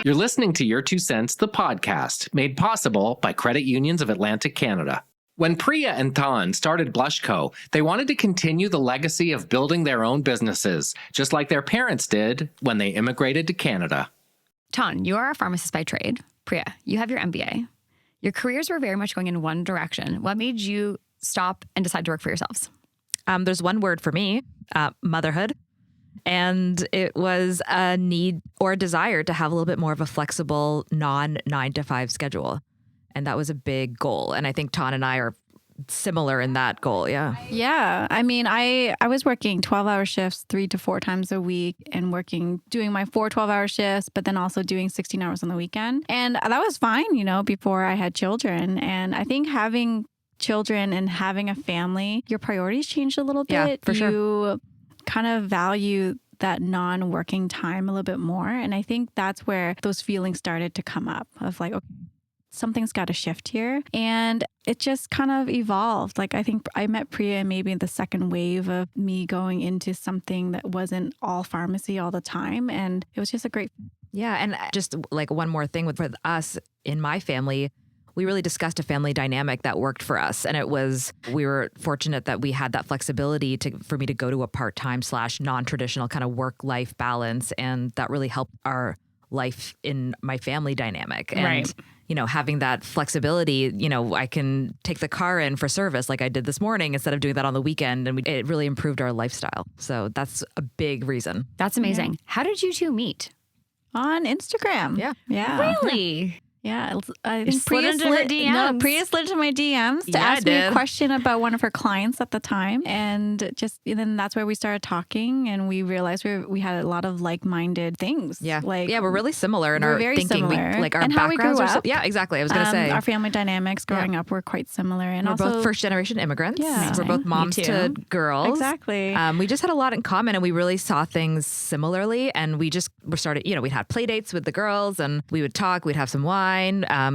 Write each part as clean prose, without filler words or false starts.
You're listening to Your Two Cents, the podcast, made possible by Credit Unions of Atlantic Canada. When Priya and Thanh started blushco, they wanted to continue the legacy of building their own businesses, just like their parents did when they immigrated to Canada. Thanh, you are a pharmacist by trade. Priya, you have your MBA. Your careers were very much going in one direction. What made you stop and decide to work for yourselves? There's one word for me, motherhood. And it was a need or a desire to have a little bit more of a flexible, non-9 to 5 schedule. And that was a big goal. And I think Thanh and I are similar in that goal. Yeah. Yeah. I mean, I was working 12-hour shifts 3 to 4 times a week and doing my 4 12-hour shifts, but then also doing 16 hours on the weekend. And that was fine, before I had children. And I think having children and having a family, your priorities changed a little bit. Yeah, for sure. You kind of value that non-working time a little bit more. And I think that's where those feelings started to come up of like, okay, something's got to shift here. And it just kind of evolved. Like, I think I met Priya maybe in the second wave of me going into something that wasn't all pharmacy all the time. And it was just a great. Yeah. And just like one more thing with us in my family, we really discussed a family dynamic that worked for us. And we were fortunate that we had that flexibility for me to go to a part-time / non-traditional kind of work-life balance. And that really helped our life in my family dynamic. And, Right. Having that flexibility, I can take the car in for service like I did this morning instead of doing that on the weekend. And it really improved our lifestyle. So that's a big reason. That's amazing. How did you two meet? On Instagram. Yeah. Yeah. Really? Yeah, I You think slid into her DMs. No, Priya slid into my DMs to ask me a question about one of her clients at the time, and then that's where we started talking, and we realized we had a lot of like-minded things. Yeah, like we're really similar in our very thinking. similar. Our and how we grew backgrounds up. Yeah, exactly. I was going to say our family dynamics growing up were quite similar, and we're also both first-generation immigrants. Yeah. We're both moms to girls. Exactly. We just had a lot in common, and we really saw things similarly. And we started. We'd have play dates with the girls, and we would talk. We'd have some wine.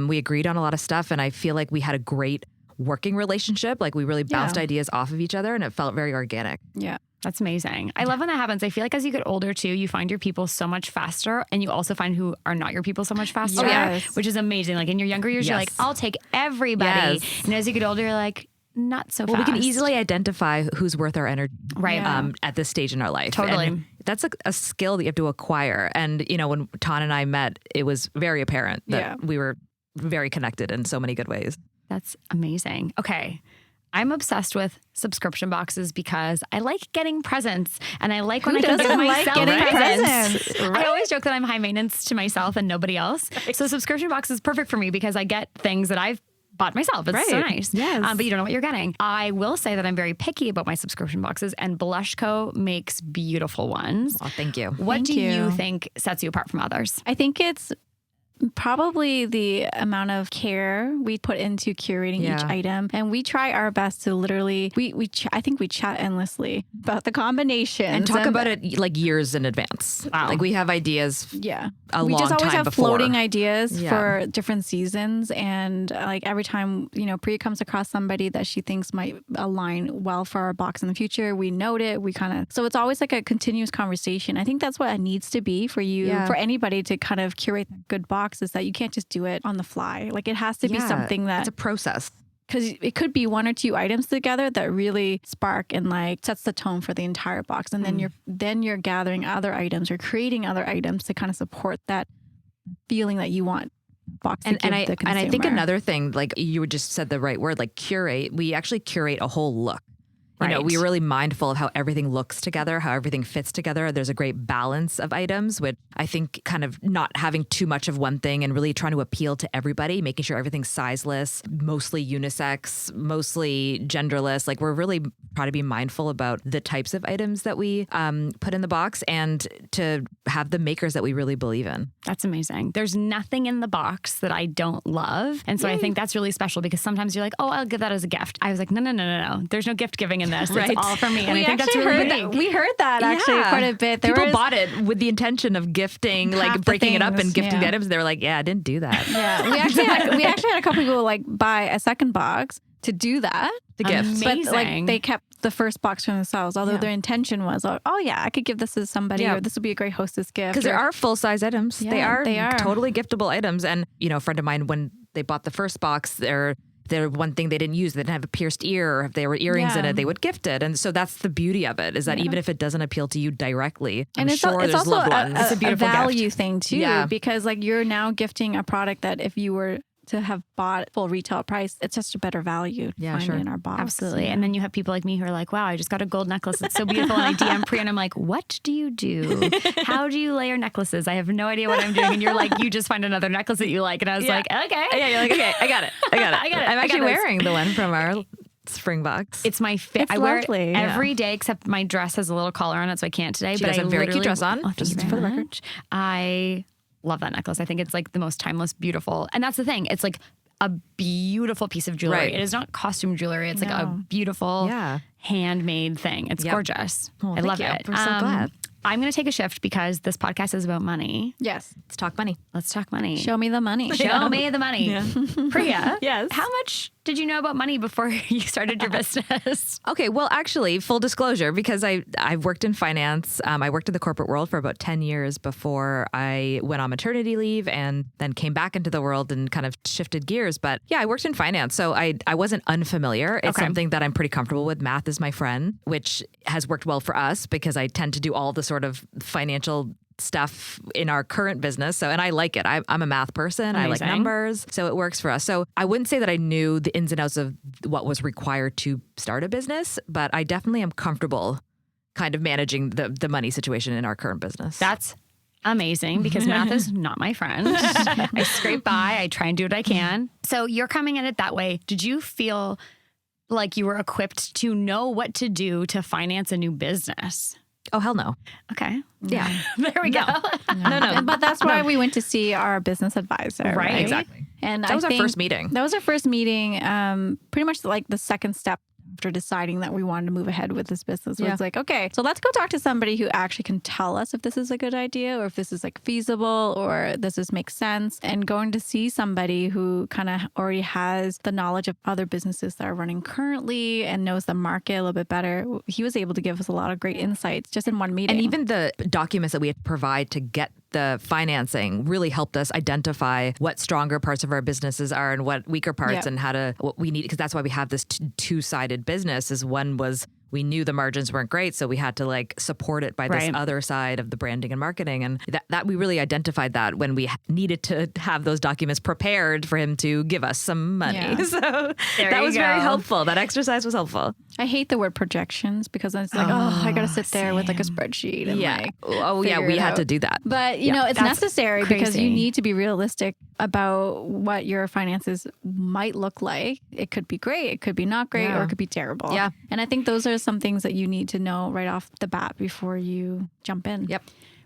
We agreed on a lot of stuff, and I feel like we had a great working relationship. Like, we really bounced ideas off of each other, and it felt very organic. Yeah. That's amazing. I love when that happens. I feel like as you get older too, you find your people so much faster, and you also find who are not your people so much faster. Yes. Which is amazing. Like in your younger years, you're like, I'll take everybody. Yes. And as you get older, you're like, not so Well, fast. we can easily identify who's worth our energy, Right. at this stage in our life. Totally. And that's a skill that you have to acquire. And when Thanh and I met, it was very apparent that we were very connected in so many good ways. That's amazing. Okay. I'm obsessed with subscription boxes because I like getting presents, and I like when I can give myself presents. I always joke that I'm high maintenance to myself and nobody else. So subscription box is perfect for me because I get things that I've bought myself. It's so nice. Yes. But you don't know what you're getting. I will say that I'm very picky about my subscription boxes, and blushco makes beautiful ones. Oh, thank you. What Thank do you you think sets you apart from others? I think it's probably the amount of care we put into curating each item, and we try our best to literally I think we chat endlessly about the combinations and talk about it like years in advance. Wow. Like, we have ideas. Yeah, we just always have before. floating ideas for different seasons, and like every time Priya comes across somebody that she thinks might align well for our box in the future, we note it. So it's always like a continuous conversation. I think that's what it needs to be for you, for anybody to kind of curate a good box. Is that you can't just do it on the fly. Like, it has to be something that it's a process. Because it could be 1 or 2 items together that really spark and like sets the tone for the entire box, and then you're gathering other items or creating other items to kind of support that feeling that you want box to give the consumer. And I think another thing, like you just said the right word, like curate. We actually curate a whole look. We're really mindful of how everything looks together, how everything fits together. There's a great balance of items, which I think kind of not having too much of one thing and really trying to appeal to everybody, making sure everything's sizeless, mostly unisex, mostly genderless. Like, we're really trying to be mindful about the types of items that we put in the box, and to have the makers that we really believe in. That's amazing. There's nothing in the box that I don't love. And so I think that's really special, because sometimes you're like, oh, I'll give that as a gift. I was like, no. There's no gift giving in this. It's all for me. And I think that's really unique. We heard that actually quite a bit. People bought it with the intention of gifting, like breaking it up and gifting the items. They were like, I didn't do that. Yeah, we actually had a couple people like buy a second box to do that. The gift. But like they kept the first box from themselves, although their intention was, oh yeah, I could give this to somebody, or this would be a great hostess gift. Because there are full-size items. Yeah, they are totally giftable items. And, a friend of mine, when they bought the first box, they're one thing they didn't use, they didn't have a pierced ear, or if there were earrings in it, they would gift it. And so that's the beauty of it, is that even if it doesn't appeal to you directly, and it's also loved ones. It's a beautiful value gift. thing too, because like you're now gifting a product that if you were to have bought full retail price, it's just a better value in our box. Absolutely. And then you have people like me who are like, wow, I just got a gold necklace. It's so beautiful. And I DM Priya and I'm like, what do you do? How do you layer necklaces? I have no idea what I'm doing. And you're like, you just find another necklace that you like. And I was like, okay. Yeah, you're like, okay, I got it. I'm actually wearing the one from our spring box. It's my favorite. I wear it every day, except my dress has a little collar on it, so I can't today. She does have a very cute dress on, just for the record. I love that necklace. I think it's like the most timeless, beautiful. And that's the thing. It's like a beautiful piece of jewelry. Right. It is not costume jewelry. It's like a beautiful handmade thing. It's gorgeous. I love it. We're so glad. I'm going to take a shift because this podcast is about money. Yes. Let's talk money. Let's talk money. Show me the money. Show me the money. Yeah. Priya, yes. How much did you know about money before you started your business? Okay, well, actually, full disclosure, because I've worked in finance. I worked in the corporate world for about 10 years before I went on maternity leave and then came back into the world and kind of shifted gears. But yeah, I worked in finance, so I wasn't unfamiliar. It's something that I'm pretty comfortable with. Math is my friend, which has worked well for us because I tend to do all the sort of financial stuff in our current business. So, and I like it. I'm a math person. Amazing. I like numbers. So it works for us. So I wouldn't say that I knew the ins and outs of what was required to start a business, but I definitely am comfortable kind of managing the money situation in our current business. That's amazing because math is not my friend. I scrape by. I try and do what I can. So you're coming at it that way. Did you feel like you were equipped to know what to do to finance a new business? Oh, hell no. Okay. Yeah. There we go. No. But that's why we went to see our business advisor. Right. Exactly. And that was our first meeting. That was our first meeting. Pretty much like the second step after deciding that we wanted to move ahead with this business. It's like, okay, so let's go talk to somebody who actually can tell us if this is a good idea or if this is like feasible or this makes sense. And going to see somebody who kind of already has the knowledge of other businesses that are running currently and knows the market a little bit better. He was able to give us a lot of great insights just in one meeting. And even the documents that we had to provide to get the financing really helped us identify what stronger parts of our businesses are and what weaker parts and what we need, because that's why we have this two-sided business. Is one was we knew the margins weren't great, so we had to like support it by this other side of the branding and marketing, and that we really identified that when we needed to have those documents prepared for him to give us some money. Yeah. So that was very helpful. That exercise was helpful. I hate the word projections because it's like, I got to sit there with like a spreadsheet. And we had to do that. But you know, it's necessary because you need to be realistic about what your finances might look like. It could be great, it could be not great, or it could be terrible. Yeah. And I think those are some things that you need to know right off the bat before you jump in. Yep.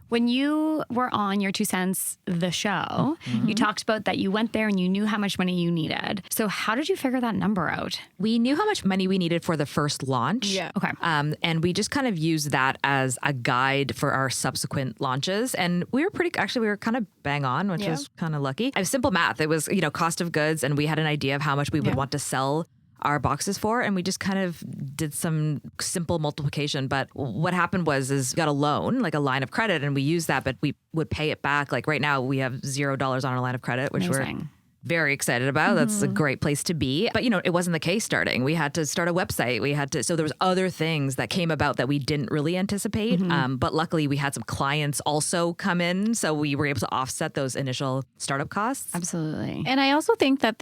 When you were on Your 2 Cents, the show, you talked about that you went there and you knew how much money you needed. So how did you figure that number out? We knew how much money we needed for the first launch. Yeah. Okay. And we just kind of used that as a guide for our subsequent launches. And we were kind of bang on, which was kind of lucky. It was simple math. It was, cost of goods. And we had an idea of how much we would want to sell our boxes for, and we just kind of did some simple multiplication. But what happened was we got a loan, like a line of credit, and we used that, but we would pay it back. Like right now we have $0 on our line of credit, which we're very excited about. That's a great place to be. But, it wasn't the case starting. We had to start a website. So there was other things that came about that we didn't really anticipate. But luckily we had some clients also come in. So we were able to offset those initial startup costs. Absolutely. And I also think that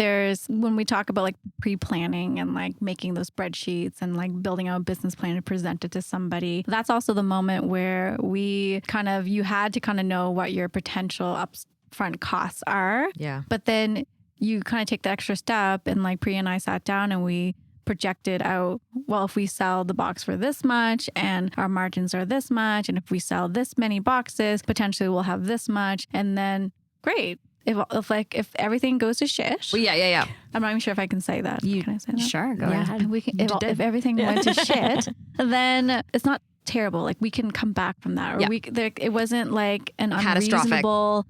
when we talk about like pre-planning and like making those spreadsheets and like building out a business plan to present it to somebody, that's also the moment where you had to kind of know what your potential upfront costs are. Yeah. But then you kind of take the extra step, and like Priya and I sat down and we projected out, well, if we sell the box for this much and our margins are this much, and if we sell this many boxes, potentially we'll have this much. And then great. If everything goes to shit. Well, yeah. I'm not even sure if I can say that. Can I say that? Sure, go ahead. If everything went to shit, then it's not terrible. Like we can come back from that. Or it wasn't like an unreasonable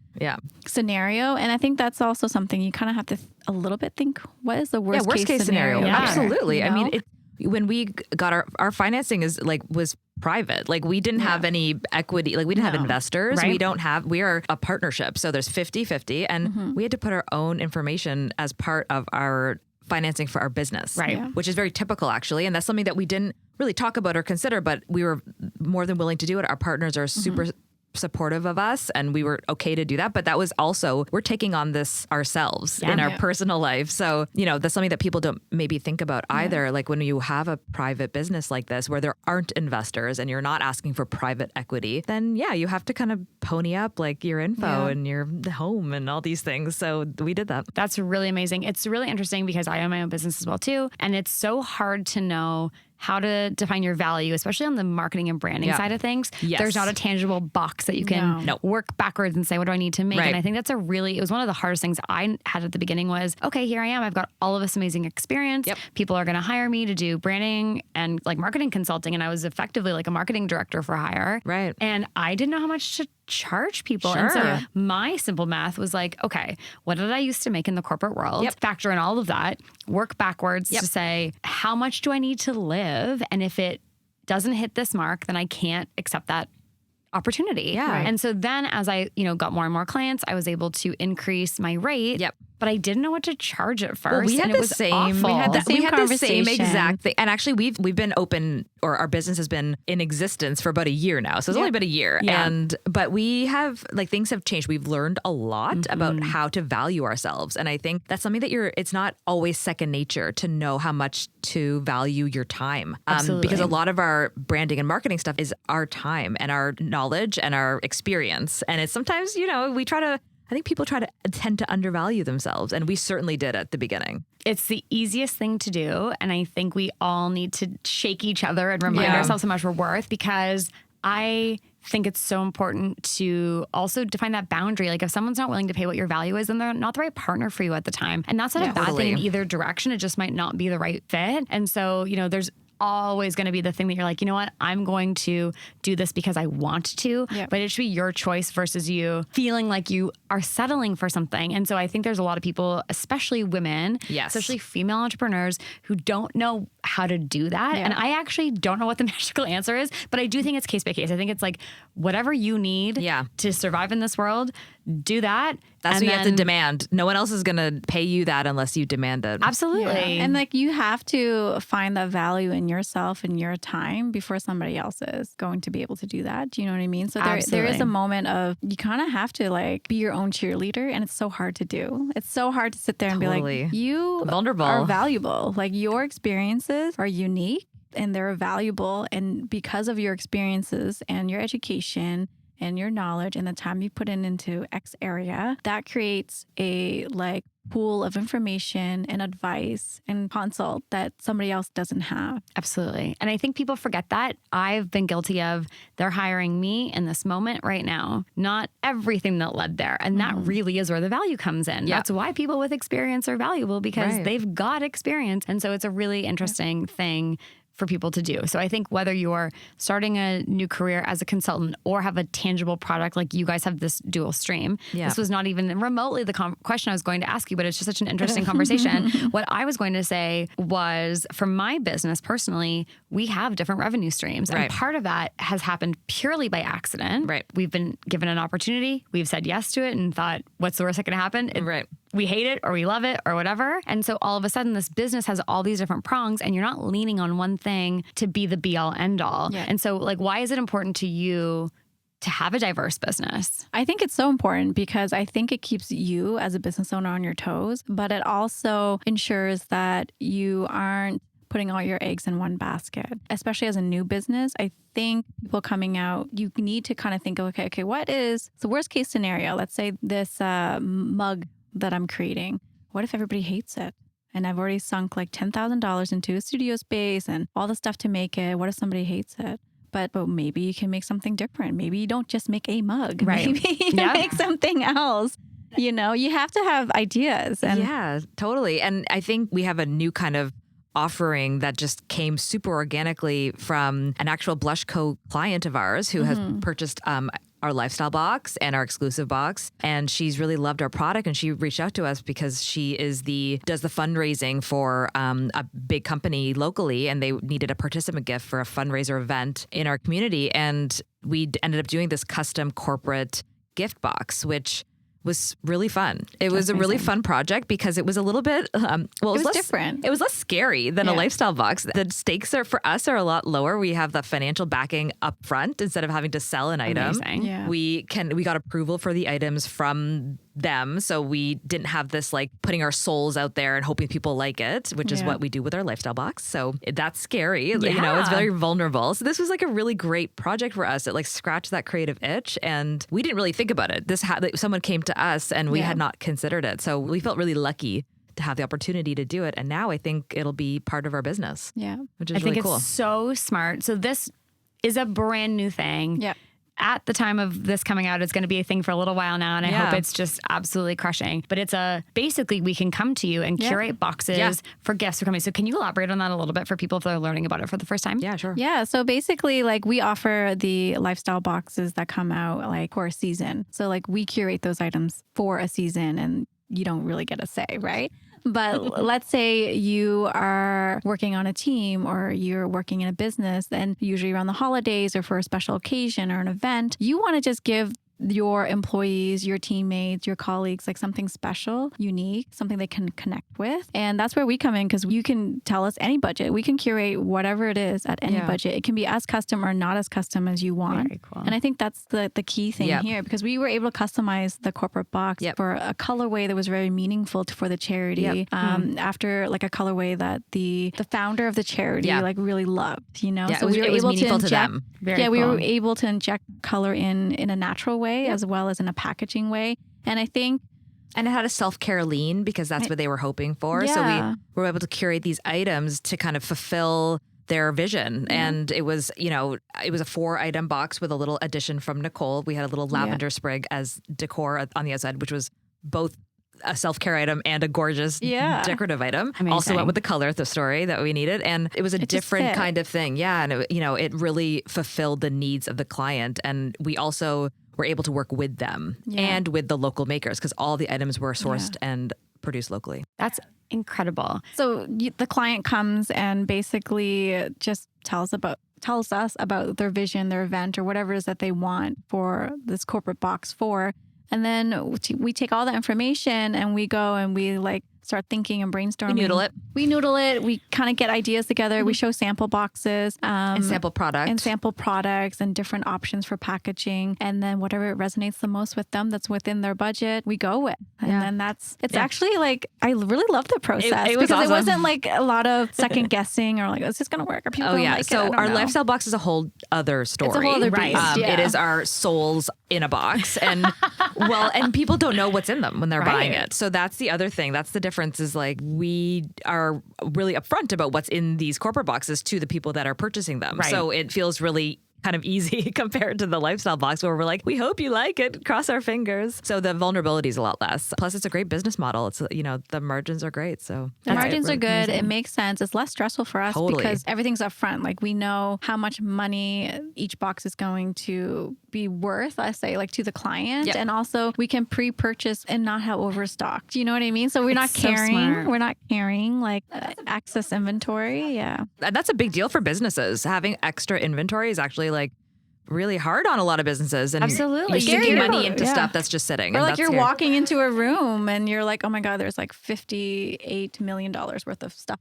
scenario. And I think that's also something you kind of have to a little bit think, what is the worst case scenario? Absolutely. I mean, when we got our financing was private. Like we didn't have any equity. Like we didn't have investors. Right. We are a partnership. So there's 50-50 and we had to put our own information as part of our financing for our business, right? Which is very typical actually. And that's something that we didn't really talk about or consider, but we were more than willing to do it. Our partners are super supportive of us and we were okay to do that. But that was also, we're taking on this ourselves in our personal life. So, that's something that people don't maybe think about either. Like when you have a private business like this where there aren't investors and you're not asking for private equity, then you have to kind of pony up like your info and your home and all these things. So we did that. That's really amazing. It's really interesting because I own my own business as well too. And it's so hard to know how to define your value, especially on the marketing and branding side of things. Yes. There's not a tangible box that you can work backwards and say, what do I need to make? Right. And I think that's it was one of the hardest things I had at the beginning was, okay, here I am. I've got all of this amazing experience. Yep. People are going to hire me to do branding and like marketing consulting. And I was effectively like a marketing director for hire. Right. And I didn't know how much to charge people. Sure. And so my simple math was like, okay, what did I used to make in the corporate world? Yep. Factor in all of that, work backwards to say, how much do I need to live? And if it doesn't hit this mark, then I can't accept that opportunity. Yeah. Right. And so then as I, got more and more clients, I was able to increase my rate. Yep. But I didn't know what to charge at first. Well, we had and the same. Awful. We had the same exact thing. And actually, we've been open, or our business has been in existence for about a year now. So it's only been a year. Yeah. But we have things have changed. We've learned a lot about how to value ourselves, and I think that's something that it's not always second nature to know how much to value your time. Because a lot of our branding and marketing stuff is our time and our knowledge and our experience, and it's sometimes I think people tend to undervalue themselves, and we certainly did at the beginning. It's the easiest thing to do, and I think we all need to shake each other and remind ourselves how much we're worth, because I think it's so important to also define that boundary. Like if someone's not willing to pay what your value is, then they're not the right partner for you at the time. And that's not a bad thing in either direction. It just might not be the right fit. And so, there's always going to be the thing that you're like, you know what, I'm going to do this because I want to, but it should be your choice versus you feeling like you are settling for something. And so I think there's a lot of people, especially women, especially female entrepreneurs, who don't know how to do that. And I actually don't know what the magical answer is, but I do think it's case by case. I think it's like whatever you need to survive in this world, do that. That's what you have to demand. No one else is going to pay you that unless you demand it. Absolutely. Yeah. And you have to find that value in yourself and your time before somebody else is going to be able to do that. Do you know what I mean? So there is a moment of you kind of have to be your own cheerleader, and it's so hard to do. It's so hard to sit there and be like, you are valuable. Like your experiences are unique and they're valuable. And because of your experiences and your education and your knowledge and the time you put into X area, that creates a pool of information and advice and consult that somebody else doesn't have. Absolutely. And I think people forget that. I've been guilty of, they're hiring me in this moment right now, not everything that led there. And that really is where the value comes in. That's why people with experience are valuable, because they've got experience. And so it's a really interesting thing for people to do. So I think whether you're starting a new career as a consultant or have a tangible product, like you guys have this dual stream. This was not even remotely the question I was going to ask you, but it's just such an interesting conversation. What I was going to say was, for my business personally, we have different revenue streams. And part of that has happened purely by accident. We've been given an opportunity. We've said yes to it and thought, what's the worst that can happen? We hate it or we love it or whatever. And so all of a sudden this business has all these different prongs and you're not leaning on one thing to be the be all end all. And so why is it important to you to have a diverse business? I think it's so important because I think it keeps you as a business owner on your toes, but it also ensures that you aren't putting all your eggs in one basket, especially as a new business. I think people coming out, you need to kind of think, okay, what is the worst case scenario? Let's say this mug that I'm creating. What if everybody hates it? And I've already sunk $10,000 into a studio space and all the stuff to make it. What if somebody hates it? But maybe you can make something different. Maybe you don't just make a mug. Maybe you make something else. You have to have ideas. And yeah, totally. And I think we have a new kind of offering that just came super organically from an actual blushco client of ours who has purchased our lifestyle box and our exclusive box. And she's really loved our product. And she reached out to us because she does the fundraising for a big company locally. And they needed a participant gift for a fundraiser event in our community. And we ended up doing this custom corporate gift box, which was really fun. It was a really fun project because it was a little bit, it was less different. It was less scary than a lifestyle box. The stakes for us are a lot lower. We have the financial backing up front instead of having to sell an item. Yeah. We got approval for the items from them. So we didn't have this like putting our souls out there and hoping people like it, which is what we do with our lifestyle box. So that's scary. You know, it's very vulnerable. So this was like a really great project for us. It like scratched that creative itch and we didn't really think about it. Someone came to us and we had not considered it. So we felt really lucky to have the opportunity to do it. And now I think it'll be part of our business. Yeah. Which is really cool. It's so smart. So this is a brand new thing. Yeah. At the time of this coming out, it's going to be a thing for a little while now, and I hope it's just absolutely crushing. But it's basically we can come to you and curate boxes for guests who are coming. So can you elaborate on that a little bit for people if they're learning about it for the first time? Yeah, sure. Yeah, so basically like we offer the lifestyle boxes that come out like for a season. So like we curate those items for a season and you don't really get a say, right? But let's say you are working on a team or you're working in a business, and usually around the holidays or for a special occasion or an event, you want to just give your employees, your teammates, your colleagues, like something special, unique, something they can connect with. And that's where we come in because you can tell us any budget. We can curate whatever it is at any budget. It can be as custom or not as custom as you want. Very cool. And I think that's the key thing here because we were able to customize the corporate box for a colorway that was very meaningful for the charity. After like a colorway that the founder of the charity like really loved, you know? Yeah, so we were able to inject, them. We were able to inject color in a natural way as well as in a packaging way. And I think and it had a self-care lean because that's what they were hoping for. Yeah. So we were able to curate these items to kind of fulfill their vision. And it was, it was a 4-item box with a little addition from Nicole. We had a little lavender sprig as decor on the outside, which was both a self-care item and a gorgeous decorative item. Amazing. Also went with the color of the story that we needed. And it was a different kind of thing. Yeah. And it really fulfilled the needs of the client. And we also were able to work with them and with the local makers because all the items were sourced and produced locally. That's incredible. So the client comes and basically just tells us about their vision, their event, or whatever it is that they want for this corporate box for. And then we take all that information and we go and we like start thinking and brainstorming. We noodle it. We kind of get ideas together. We show sample boxes. And sample products. And different options for packaging. And then whatever resonates the most with them that's within their budget, we go with. And then it's actually like, I really love the process it was because awesome. it wasn't like a lot of second guessing or like, is this going to work? Are people going to like so it? our lifestyle box is a whole other story. It's a whole other beast. It is our souls in a box. And and people don't know what's in them when they're buying it. So that's the other thing. That's the difference is like we are really upfront about what's in these corporate boxes to the people that are purchasing them. Right. So it feels really kind of easy compared to the lifestyle box where we're like, we hope you like it, cross our fingers. So the vulnerability is a lot less. Plus it's a great business model. It's, the margins are great. So the margins are good. It makes sense. It's less stressful for us because everything's upfront. Like we know how much money each box is going to be worth, let's say, like to the client. And also we can pre-purchase and not have overstocked. You know what I mean? So we're not carrying like excess inventory. Yeah. And that's a big deal for businesses. Having extra inventory is actually like really hard on a lot of businesses. And absolutely. You're sinking money into stuff that's just sitting. Or like you're walking into a room and you're like, oh my God, there's like $58 million worth of stuff.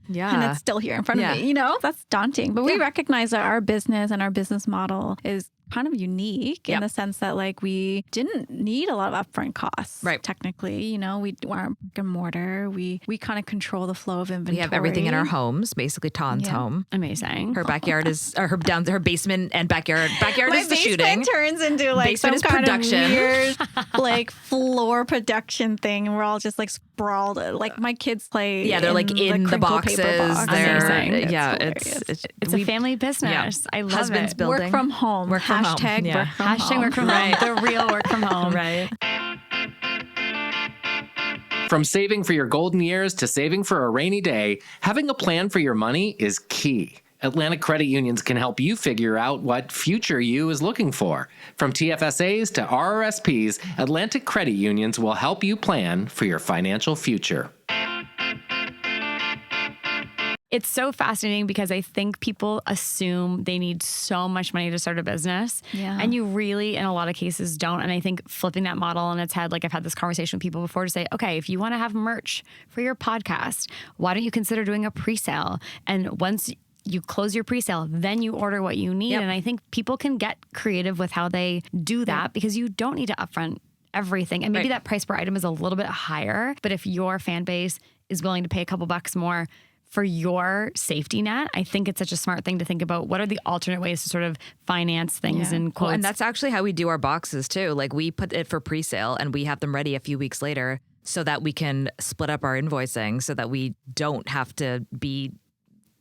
Yeah. And it's still here in front of me. That's daunting. But we recognize that our business and our business model is kind of unique in the sense that like we didn't need a lot of upfront costs. Right. Technically, we aren't brick and mortar. We kind of control the flow of inventory. We have everything in our homes, basically Tan's home. Amazing. Her backyard is, or her basement and backyard. Backyard My is the shooting. Turns into like basement some is kind production. of weird like floor production thing. And we're all just like sprawled. Like my kids play. Yeah, they're like in the boxes. Amazing. It's a family business. I love Husband's it. building. Work from home. Hashtag work from home. Hashtag work from home. The real work from home. Right. From saving for your golden years to saving for a rainy day, having a plan for your money is key. Atlantic Credit Unions can help you figure out what future you is looking for. From TFSAs to RRSPs, Atlantic Credit Unions will help you plan for your financial future. It's so fascinating because I think people assume they need so much money to start a business. Yeah. And you really, in a lot of cases, don't. And I think flipping that model on its head, like I've had this conversation with people before to say, okay, if you want to have merch for your podcast, why don't you consider doing a pre-sale? And once you close your pre-sale, then you order what you need. Yep. And I think people can get creative with how they do that because you don't need to upfront everything. And maybe that price per item is a little bit higher. But if your fan base is willing to pay a couple bucks more for your safety net, I think it's such a smart thing to think about. What are the alternate ways to sort of finance things in quotes? Well, and that's actually how we do our boxes too. Like we put it for pre-sale and we have them ready a few weeks later so that we can split up our invoicing so that we don't have to be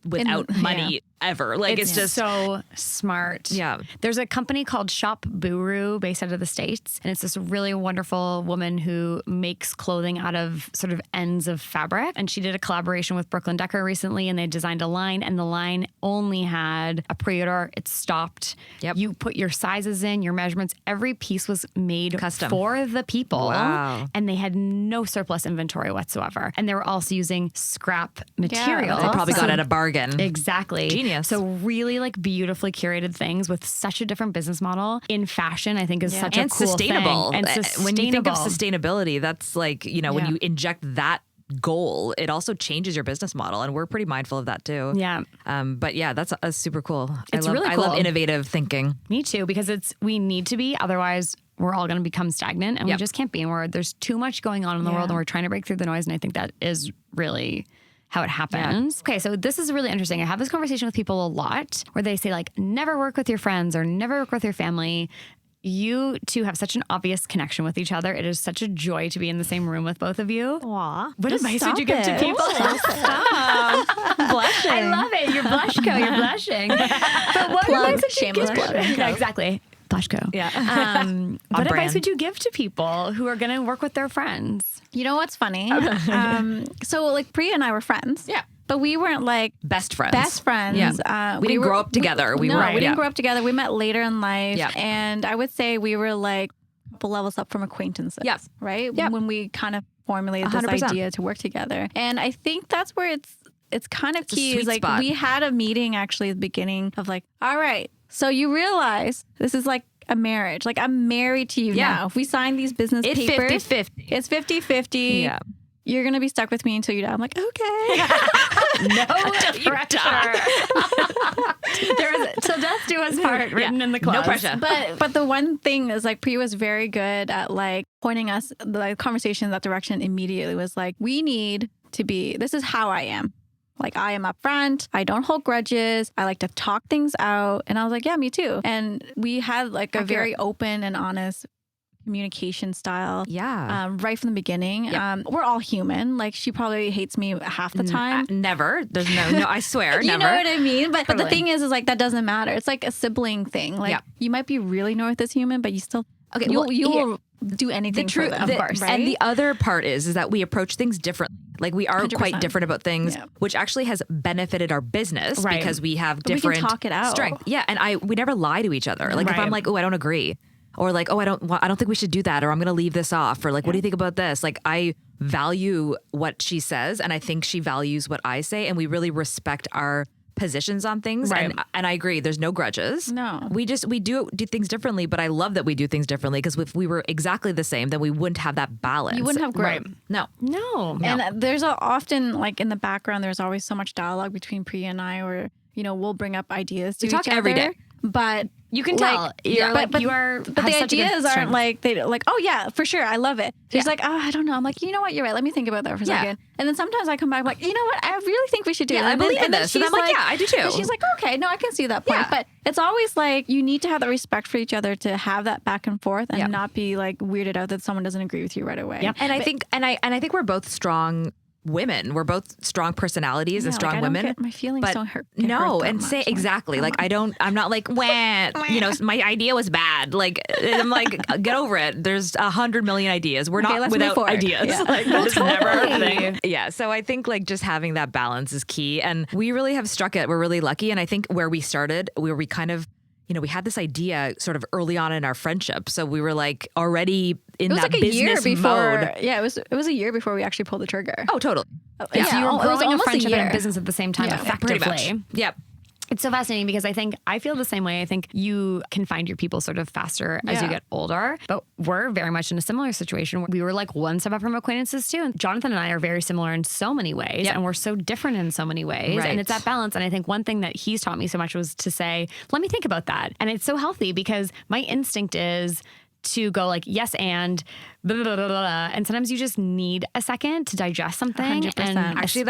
without money ever. Like it's just so smart. Yeah. There's a company called Shop Buru based out of the States. And it's this really wonderful woman who makes clothing out of sort of ends of fabric. And she did a collaboration with Brooklyn Decker recently and they designed a line and the line only had a pre-order. It stopped. Yep. You put your sizes in, your measurements. Every piece was made custom for the people. Wow. And they had no surplus inventory whatsoever. And they were also using scrap material. They probably got at a bargain. Exactly. Genius. So really like beautifully curated things with such a different business model in fashion, I think is such a cool sustainable. thing. And sustainable. When you think of sustainability, that's like, you know, when you inject that goal, it also changes your business model. And we're pretty mindful of that too. Yeah. But yeah, that's super cool. It's really cool. I love innovative thinking. Me too, because we need to be, otherwise we're all going to become stagnant and we just can't be. And there's too much going on in the world and we're trying to break through the noise. And I think that is really how it happens. Okay, so this is really interesting. I have this conversation with people a lot where they say like, never work with your friends or never work with your family. You two have such an obvious connection with each other. It is such a joy to be in the same room with both of you. Aw. What advice would you give to people? Stop. Blushing. I love it. You're blushco. You're blushing. But what advice would you give? Yeah, exactly. Blushco. Yeah. What advice would you give to people who are going to work with their friends? You know what's funny? So like Priya and I were friends. Yeah. But we weren't like best friends. Yeah. We didn't grow up together. We didn't grow up together. We met later in life. Yeah. And I would say we were like a couple levels up from acquaintances. Yeah. Right? Yeah. When we kind of formulated 100%. this idea to work together. And I think that's where it's kind of key. Is like spot. we had a meeting actually at the beginning of like, all right, so you realize this is like a marriage. Like I'm married to you now. If we sign these business papers, 50-50. It's 50-50. Yeah. You're going to be stuck with me until you die. I'm like, okay. No pressure. There is till death do us part written in the clause. No pressure. But the one thing is like Priya was very good at like pointing us the conversation in that direction immediately was like, we need to be, this is how I am. Like I am upfront. I don't hold grudges. I like to talk things out. And I was like, yeah, me too. And we had like a very open and honest communication style. Yeah. Right from the beginning. Yep. We're all human. Like she probably hates me half the time. Never. There's no, I swear, You never. know what I mean? But the thing is like that doesn't matter. It's like a sibling thing. Like you might be really north as human, but you still you will do anything for them, of course. Right? And the other part is that we approach things differently. Like we are 100%. quite different about things, which actually has benefited our business because we have different we can talk it out. strength. Yeah, and we never lie to each other. Like if I'm like, oh, I don't agree, or like, oh, I don't think we should do that, or I'm going to leave this off, or like, what do you think about this? Like I value what she says, and I think she values what I say, and we really respect our positions on things. Right. And I agree. There's no grudges. No. We do things differently, but I love that we do things differently because if we were exactly the same, then we wouldn't have that balance. You wouldn't have growth. Right. No. And there's often like in the background, there's always so much dialogue between Priya and I where, you know, we'll bring up ideas to We talk each other. every day. But you can like, tell. but you are. But the ideas aren't like they like. Oh yeah, for sure, I love it. She's like, oh, I don't know. I'm like, you know what? You're right. Let me think about that for a second. And then sometimes I come back like, you know what? I really think we should do it. I believe in then this. And I'm like, yeah, I do too. And she's like, okay, no, I can see that point. Yeah. But it's always like you need to have that respect for each other to have that back and forth and not be like weirded out that someone doesn't agree with you right away. Yep. And I think we're both strong women. We're both strong personalities and strong women. My feelings don't hurt. No, and say exactly. Like I'm not like, wah, my idea was bad. Like, I'm like, get over it. There's 100 million ideas. We're not without ideas. Yeah. Like, that is never a thing. Yeah. So I think like just having that balance is key. And we really have struck it. We're really lucky. And I think where we started, where we kind of, we had this idea sort of early on in our friendship. So we were like already in that business mode. Yeah, it was a year before we actually pulled the trigger. Oh, totally. Yeah, so you were growing a friendship and a business at the same time, effectively. Pretty much. Yep. It's so fascinating because I feel the same way. I think you can find your people sort of faster as you get older, but we're very much in a similar situation. We were like one step up from acquaintances too. And Jonathan and I are very similar in so many ways and we're so different in so many ways. Right. And it's that balance. And I think one thing that he's taught me so much was to say, let me think about that. And it's so healthy because my instinct is to go like, yes, and blah, blah, blah, blah. And sometimes you just need a second to digest something. 100%. And actually,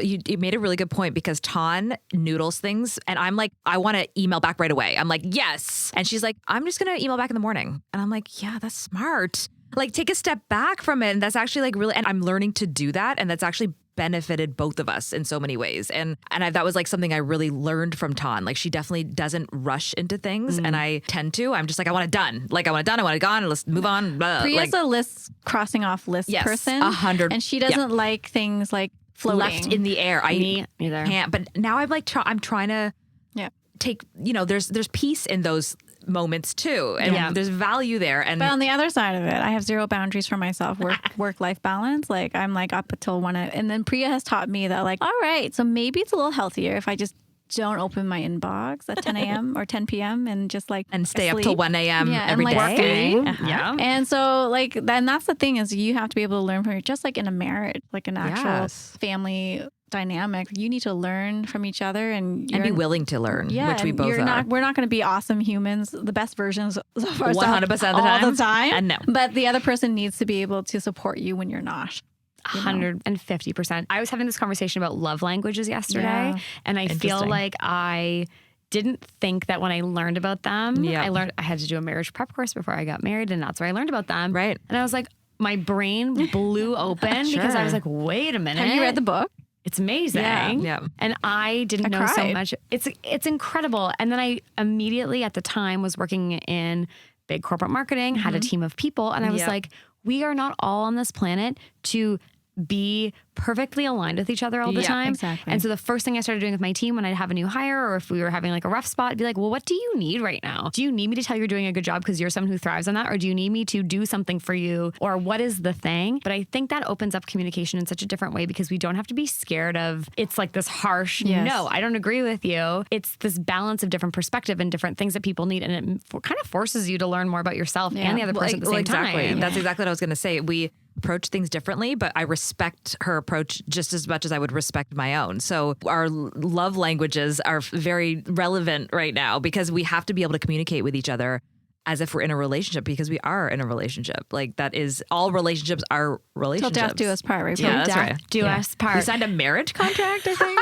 you made a really good point because Ton noodles things. And I'm like, I want to email back right away. I'm like, yes. And she's like, I'm just going to email back in the morning. And I'm like, yeah, that's smart. Like take a step back from it. And that's actually like really, and I'm learning to do that. And that's actually benefited both of us in so many ways. And that was like something I really learned from Ton. Like she definitely doesn't rush into things. And I tend to. I'm just like, I want it done. Like I want it done. I want it gone. Let's move on. Blah. Priya's a crossing off list person. 100. And she doesn't like things like floating. Left in the air. Me neither. Can't. But now I'm like, I'm trying to take, there's peace in those moments too. And there's value there. But on the other side of it, I have zero boundaries for myself. Work-life balance. Like I'm like up until 1 and then Priya has taught me that like, all right, so maybe it's a little healthier if I just don't open my inbox at 10 a.m. or 10 p.m. and just like stay up till 1 a.m. every and, like, day. Yeah. And so like then that's the thing is you have to be able to learn from it, just like in a marriage, like an actual family dynamic. You need to learn from each other and be willing to learn, which we both are. We're not going to be awesome humans, the best versions of ourselves 100% of the time. All the time. And no. But the other person needs to be able to support you when you're not. 150%. I was having this conversation about love languages yesterday, and I feel like I didn't think that when I learned about them, I had to do a marriage prep course before I got married, and that's where I learned about them. Right. And I was like, my brain blew open because I was like, wait a minute. Have you read the book? It's amazing. Yeah. And I didn't know so much. It's incredible. And then I immediately at the time was working in big corporate marketing, had a team of people. And I was like, we are not all on this planet to be perfectly aligned with each other all the time. Exactly. And so the first thing I started doing with my team when I'd have a new hire or if we were having like a rough spot, I'd be like, well, what do you need right now? Do you need me to tell you you're doing a good job because you're someone who thrives on that? Or do you need me to do something for you? Or what is the thing? But I think that opens up communication in such a different way because we don't have to be scared of it's like this harsh, no, I don't agree with you. It's this balance of different perspective and different things that people need. And it kind of forces you to learn more about yourself and the other person at the same time. That's exactly what I was going to say. We approach things differently, but I respect her approach just as much as I would respect my own. So our love languages are very relevant right now because we have to be able to communicate with each other as if we're in a relationship because we are in a relationship. Like that is all relationships are relationships. Till death do us part, right? Yeah, that's right. Do us part. We signed a marriage contract, I think.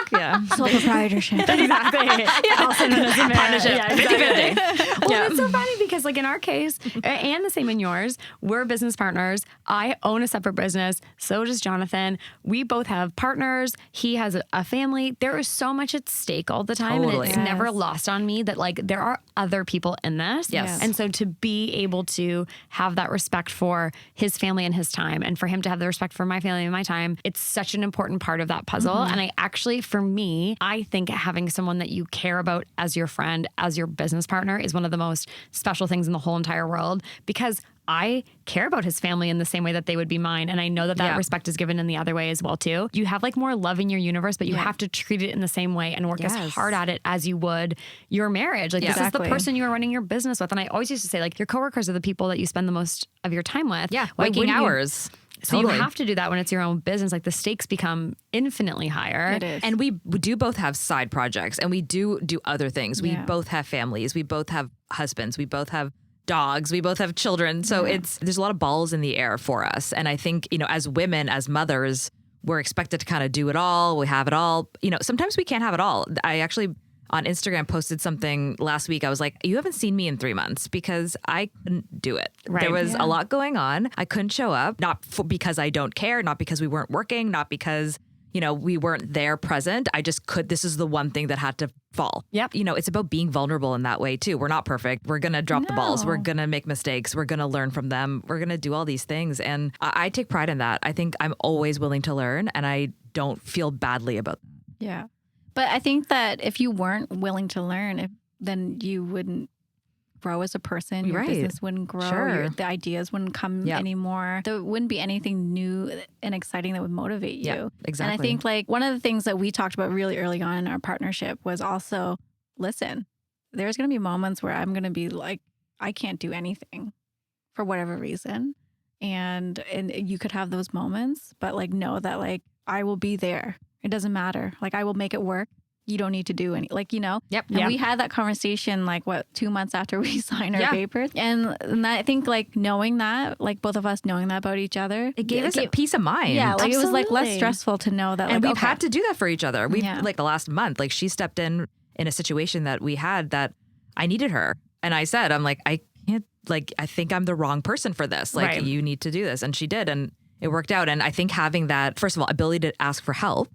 Sole proprietorship. Exactly. Also known as a partnership. Yeah, exactly. Well, it's so funny because like in our case, and the same in yours, we're business partners. I own a separate business. So does Jonathan. We both have partners. He has a family. There is so much at stake all the time. Totally. And it's never lost on me that like there are other people in this. Yes. And so to be able to have that respect for his family and his time and for him to have the respect for my family and my time, it's such an important part of that puzzle. And I actually, for me, I think having someone that you care about as your friend, as your business partner is one of the most special things in the whole entire world because I care about his family in the same way that they would be mine. And I know that that respect is given in the other way as well, too. You have like more love in your universe, but you have to treat it in the same way and work as hard at it as you would your marriage. Like this is the person you are running your business with. And I always used to say like your coworkers are the people that you spend the most of your time with. Yeah, waking hours. So you have to do that when it's your own business. Like the stakes become infinitely higher. It is. And we do both have side projects and we do other things. We both have families. We both have husbands. We both have dogs. We both have children. So there's a lot of balls in the air for us. And I think, as women, as mothers, we're expected to kind of do it all. We have it all. Sometimes we can't have it all. on Instagram posted something last week. I was like, you haven't seen me in 3 months because I couldn't do it. Right. There was a lot going on. I couldn't show up, not because I don't care, not because we weren't working, not because, we weren't there present. I just could. This is the one thing that had to fall. Yep. It's about being vulnerable in that way too. We're not perfect. We're going to drop the balls. We're going to make mistakes. We're going to learn from them. We're going to do all these things. And I take pride in that. I think I'm always willing to learn and I don't feel badly about that. Yeah. But I think that if you weren't willing to learn, then you wouldn't grow as a person. Your business wouldn't grow. Sure. The ideas wouldn't come anymore. There wouldn't be anything new and exciting that would motivate you. Yeah, exactly. And I think like one of the things that we talked about really early on in our partnership was also, listen, there's going to be moments where I'm going to be like, I can't do anything for whatever reason. And you could have those moments, but like know that like I will be there. It doesn't matter. Like I will make it work. You don't need to do any, Yep. And we had that conversation 2 months after we signed our papers. And I think like knowing that, like both of us knowing that about each other. It gave us a peace of mind. Yeah. Like it was like less stressful to know that. And we've had to do that for each other. We've like the last month, like she stepped in a situation that we had that I needed her. And I said, I'm like, I can't, like, I think I'm the wrong person for this. Like you need to do this. And she did. And it worked out. And I think having that, first of all, ability to ask for help,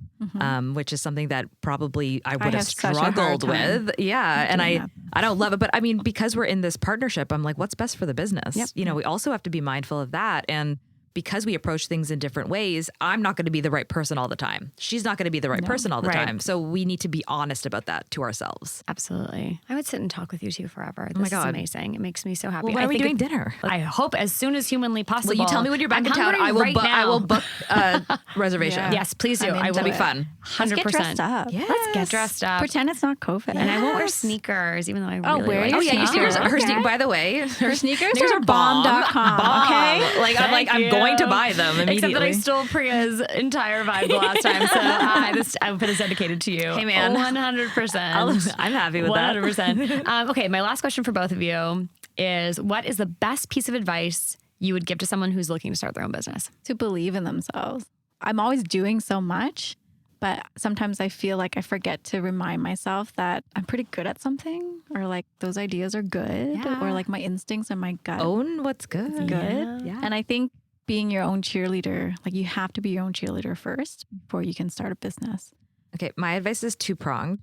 which is something that probably I would have struggled with. Yeah. And I don't love it. But I mean, because we're in this partnership, I'm like, what's best for the business? Yep. We also have to be mindful of that. And because we approach things in different ways, I'm not going to be the right person all the time. She's not going to be the right person all the time. So we need to be honest about that to ourselves. Absolutely. I would sit and talk with you two forever. This is amazing. It makes me so happy. Well, when are we doing dinner? I hope as soon as humanly possible. Will you tell me when you're back in town? I will book a reservation. Yeah. Yes, please do. That'll be fun. 100%. Let's get dressed up. Yes. Let's get dressed up. Pretend it's not COVID. And I won't wear sneakers, even though I really like your sneakers. Okay. Her sneakers, by the way, her sneakers are bomb.com. Okay. Like I'm going to buy them immediately. Except that I stole Priya's entire vibe the last time. So this outfit is dedicated to you. Hey, man. 100%. I'm happy with that. 100%. Okay, my last question for both of you is, what is the best piece of advice you would give to someone who's looking to start their own business? To believe in themselves. I'm always doing so much, but sometimes I feel like I forget to remind myself that I'm pretty good at something, or like those ideas are good, or like my instincts and my gut. Own what's good. It's good. Yeah. And I think being your own cheerleader, like you have to be your own cheerleader first before you can start a business. Okay, my advice is two-pronged.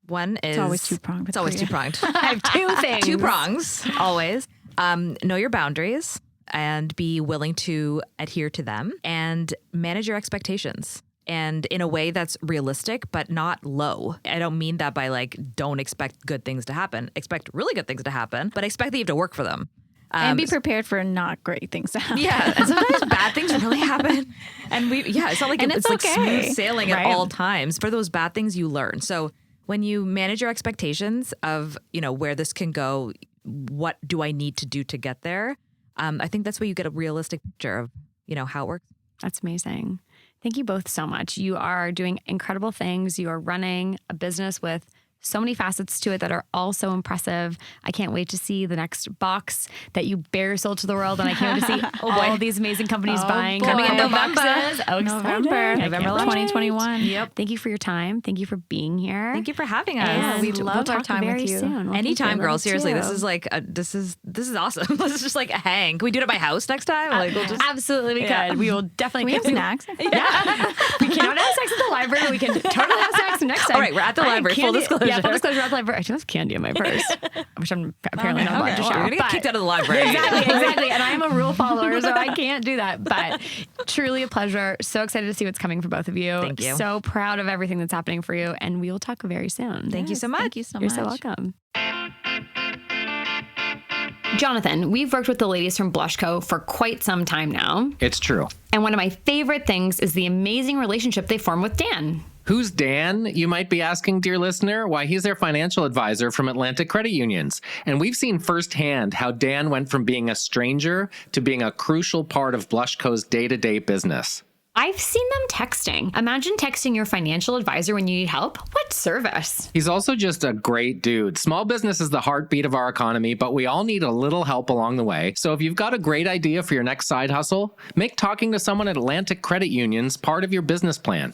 One is... It's always two-pronged. It's always two-pronged. I have two things. Two prongs, always. Know your boundaries and be willing to adhere to them, and manage your expectations. And in a way that's realistic, but not low. I don't mean that by like, don't expect good things to happen. Expect really good things to happen, but expect that you have to work for them. And be prepared for not great things to happen. Yeah, and sometimes bad things really happen. And it's not like it's like smooth sailing at all times. For those bad things, you learn. So when you manage your expectations of, where this can go, what do I need to do to get there? I think that's where you get a realistic picture of, how it works. That's amazing. Thank you both so much. You are doing incredible things. You are running a business with so many facets to it that are all so impressive. I can't wait to see the next box that you bare sold to the world, and I can't wait to see all these amazing companies buying coming in the November. boxes. Oh, November 2021. Yep. Thank you for your time. Thank you for being here. Thank you for having us. And we love our time very with you. soon. Anytime, girls. Seriously, this is like this is awesome. Let's just like hang. Can we do it at my house next time? Like we'll just absolutely we could. We will definitely. We have snacks. Yeah. We cannot have sex at the library. We can totally have sex next time. All right, we're at the library. Full disclosure. Yeah, full disclure. We're at the library. I do have candy in my purse, which I'm apparently not allowed to share. You're gonna get kicked out of the library. Exactly. And I am a rule follower, so I can't do that. But truly a pleasure. So excited to see what's coming for both of you. Thank you. So proud of everything that's happening for you, and we will talk very soon. Thank you so much. Thank you so much. You're so welcome. Jonathan, we've worked with the ladies from Blushco for quite some time now. It's true. And one of my favorite things is the amazing relationship they form with Dan. Who's Dan, you might be asking, dear listener? Why, he's their financial advisor from Atlantic Credit Unions. And we've seen firsthand how Dan went from being a stranger to being a crucial part of Blushco's day-to-day business. I've seen them texting. Imagine texting your financial advisor when you need help. What service? He's also just a great dude. Small business is the heartbeat of our economy, but we all need a little help along the way. So if you've got a great idea for your next side hustle, make talking to someone at Atlantic Credit Unions part of your business plan.